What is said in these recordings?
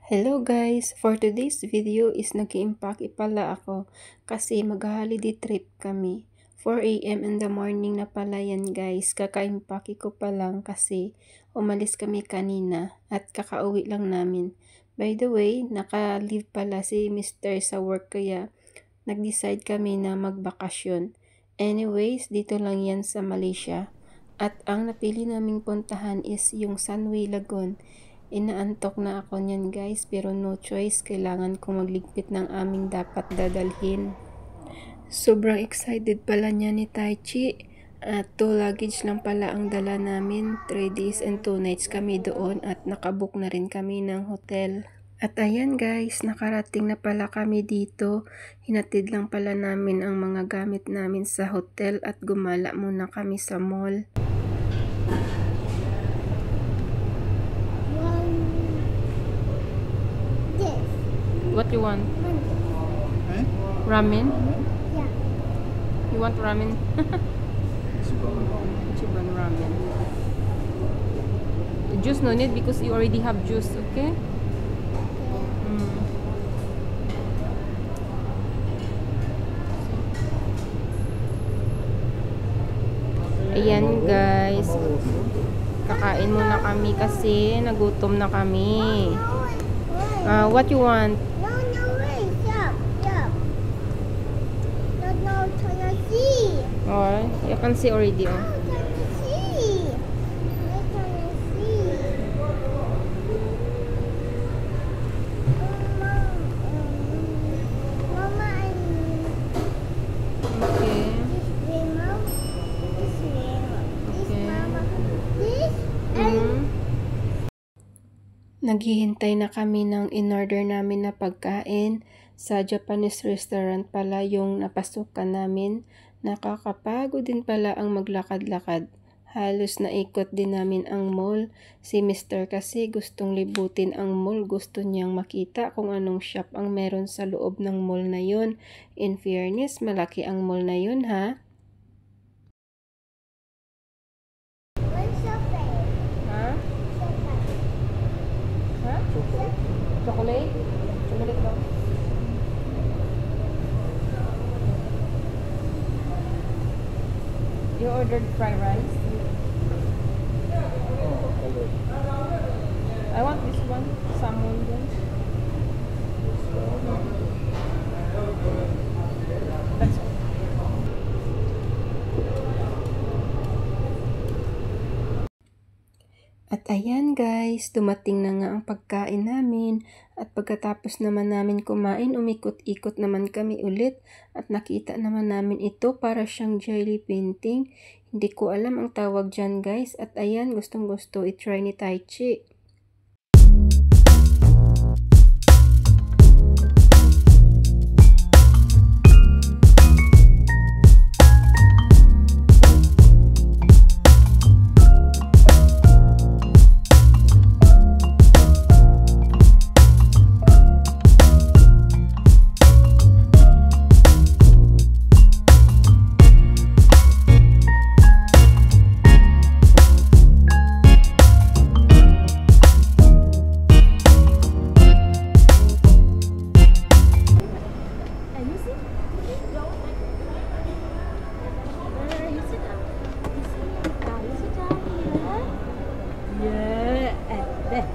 Hello guys! For today's video is nag-i-impake pala ako kasi mag-holiday trip kami. 4 AM in the morning na pala yan guys. Kaka-impake ko pa lang kasi umalis kami kanina at kakauwi lang namin. By the way, naka-leave pala si Mr. sa work kaya nag-decide kami na magbakasyon. Anyways, dito lang yan sa Malaysia. At ang napili naming puntahan is yung Sunway Lagoon. Inaantok na ako niyan guys, pero no choice, kailangan kong magligpit ng aming dapat dadalhin. Sobrang excited pala niya ni Taichi. At 2 luggage lang pala ang dala namin. 3 days and 2 nights kami doon at nakabook na rin kami ng hotel. At ayan guys, nakarating na pala kami dito. Hinatid lang pala namin ang mga gamit namin sa hotel at gumala muna kami sa mall. What you want? Ramen? Yeah. You want ramen? Ichiban ramen. Juice no need because you already have juice, okay? Ayan guys. Kakain muna kami kasi nagutom na kami. What you want? Wait. Stop. No, can I see? Oh, you can see already. Oh. Can I see? Where can I see? Mama, Okay. this remote. This Okay. mama. This and Naghihintay na kami ng in-order namin na pagkain. Sa Japanese restaurant pala yung napasukan namin. Nakakapagod din pala ang maglakad-lakad. Halos naikot din namin ang mall. Si Mr. kasi gustong libutin ang mall. Gusto niyang makita kung anong shop ang meron sa loob ng mall na yun. In fairness, malaki ang mall na yun ha. what's your favorite? Ha? Ha? Chocolate? Chocolate daw. You ordered fried rice? I want this one. Salmon one. That's all. At ayan guys, dumating na nga ang pagkain namin at pagkatapos naman namin kumain, umikot-ikot naman kami ulit at nakita naman namin ito para siyang jelly painting. Hindi ko alam ang tawag dyan guys at ayan, gustong gusto i-try ni Taichi.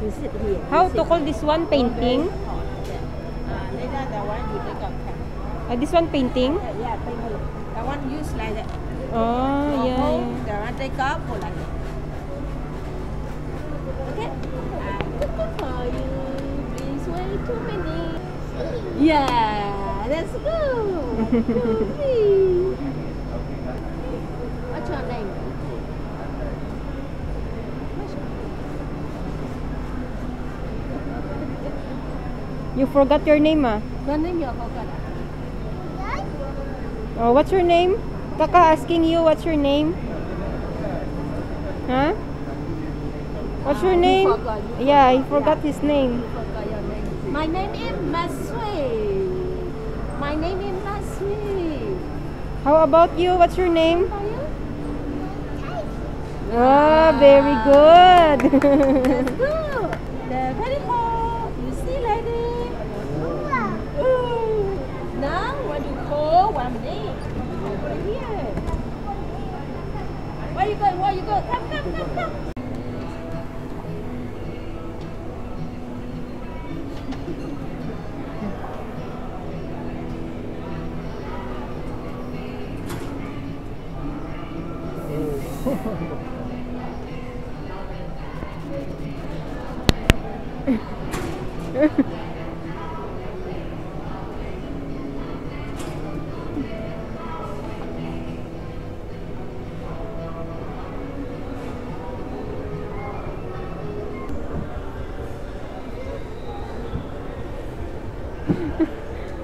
You sit here. How to call this one painting? Later the one you take out can. This one painting? Yeah, painting. The one use like that. Oh, yeah. The one take out for like that. Okay. Looking for you. Please wait 2 minutes. Yeah, let's go. What's your name? You forgot your name ah. Your name you forgot. Oh, what's your name? Kaka asking you what's your name? Huh? What's your name? Forgot, you Yeah, he forgot his name. forgot your name. My name is Masui. My name is Masui. How about you? What's your name? How are you? Oh, very good. Let's go. The very hot. You see Where you going? Where you going? Come, come, come, come.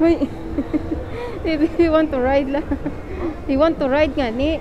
Wait. Maybe he want to ride lang. He want to ride nga ni.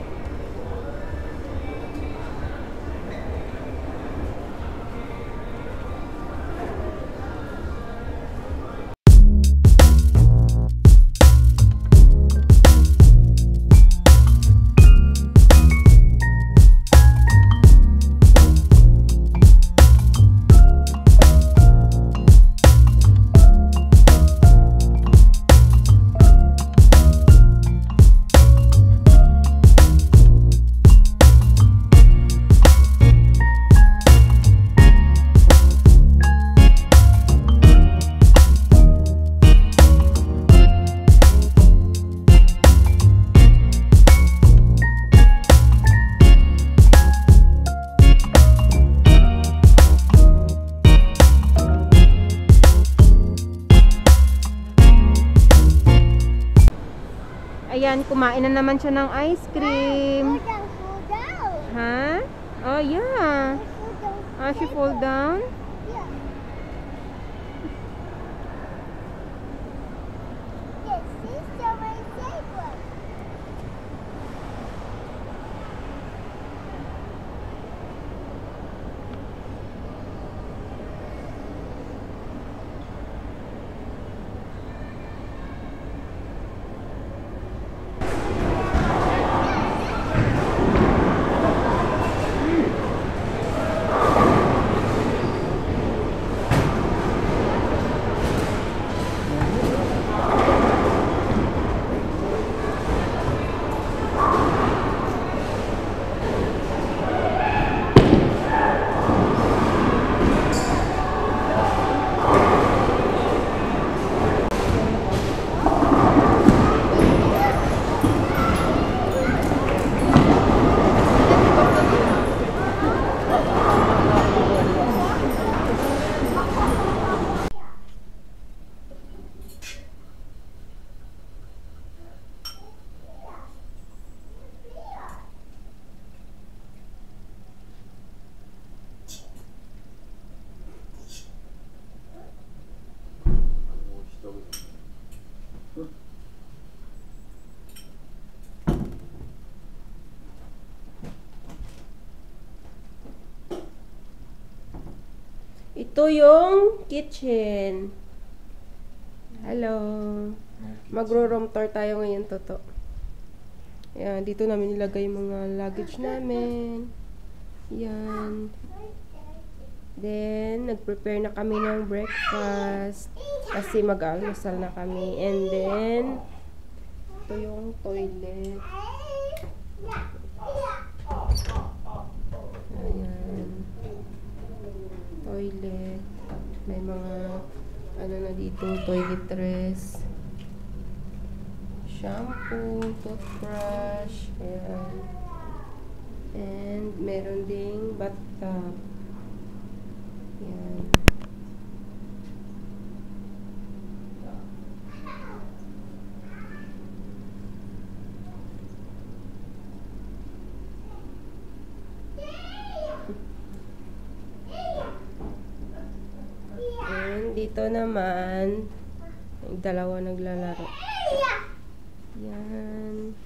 Ayan, kumain na naman siya ng ice cream. Fall down. Ha? Oh, yeah. Fall down. Ah, she fall down? Yeah. Yes, she's so very safe. Ito yung kitchen. Hello. Magro-room tour tayo ngayon, Toto. Ayan, dito namin nilagay yung mga luggage namin. Yan. Then, nag-prepare na kami ng breakfast. Kasi mag-almusal na kami. And then, ito yung toilet. Ayan. Toilet. May mga ano na dito, toiletries. Shampoo, toothbrush. Ayan. And meron ding bathtub. Ayan. And dito naman, yung dalawa naglalaro. Yan.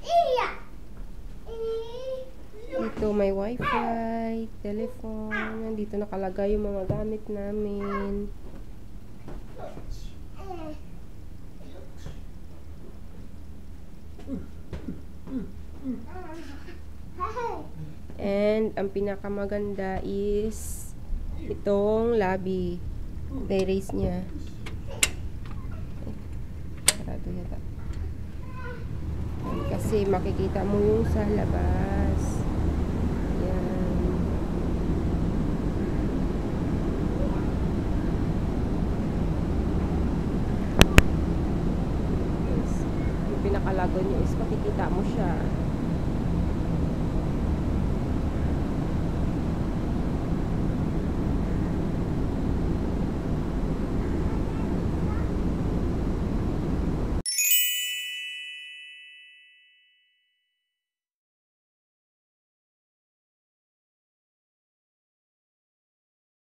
Dito may wifi, telephone. Nandito nakalagay yung mga gamit namin. And ang pinakamaganda is itong lobby. Terrace niya. Sarado yata. Kasi makikita mo yung sa labas. niya is makikita mo siya.